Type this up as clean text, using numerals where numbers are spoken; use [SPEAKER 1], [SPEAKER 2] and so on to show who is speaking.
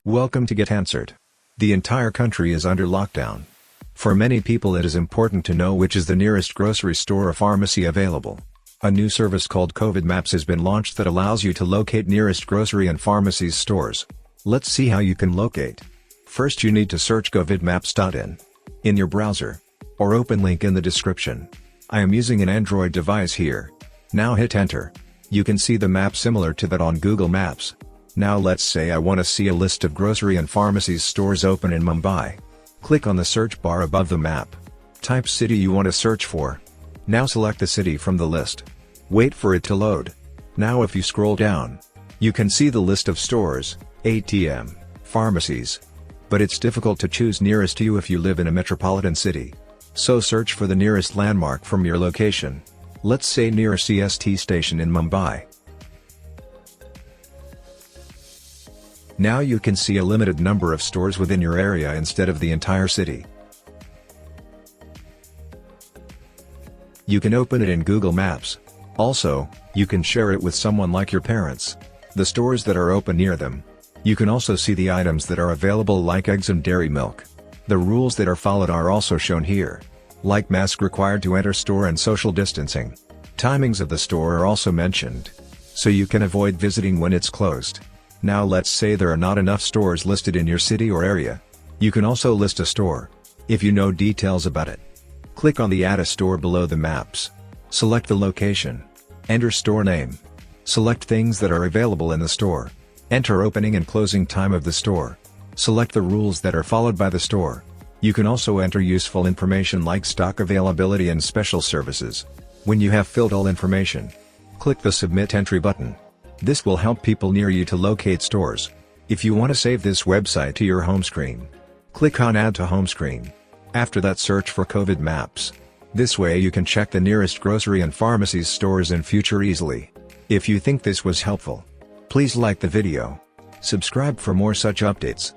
[SPEAKER 1] Welcome to Get Answered. The entire country is under lockdown. For many people it is important to know which is the nearest grocery store or pharmacy available. A new service called COVID Maps has been launched that allows you to locate nearest grocery and pharmacies stores. Let's see how you can locate. First you need to search covidmaps.in your browser, or open link in the description. I am using an Android device here. Now hit enter. You can see the map similar to that on Google Maps. Now let's say I want to see a list of grocery and pharmacies stores open in Mumbai. Click on the search bar above the map. Type city you want to search for. Now select the city from the list. Wait for it to load. Now if you scroll down, you can see the list of stores, ATM, pharmacies. But it's difficult to choose nearest to you if you live in a metropolitan city. So search for the nearest landmark from your location. Let's say near a CST station in Mumbai. Now you can see a limited number of stores within your area instead of the entire city. You can open it in Google Maps. Also, you can share it with someone like your parents. The stores that are open near them. You can also see the items that are available like eggs and dairy milk. The rules that are followed are also shown here. Like mask required to enter store and social distancing. Timings of the store are also mentioned. So you can avoid visiting when it's closed. Now let's say there are not enough stores listed in your city or area. You can also list a store, if you know details about it. Click on the Add a Store below the maps. Select the location. Enter store name. Select things that are available in the store. Enter opening and closing time of the store. Select the rules that are followed by the store. You can also enter useful information like stock availability and special services. When you have filled all information, click the Submit Entry button. This will help people near you to locate stores. If you want to save this website to your home screen, click on Add to Home Screen. After that search for COVID Maps. This way you can check the nearest grocery and pharmacies stores in future easily. If you think this was helpful, please like the video. Subscribe for more such updates.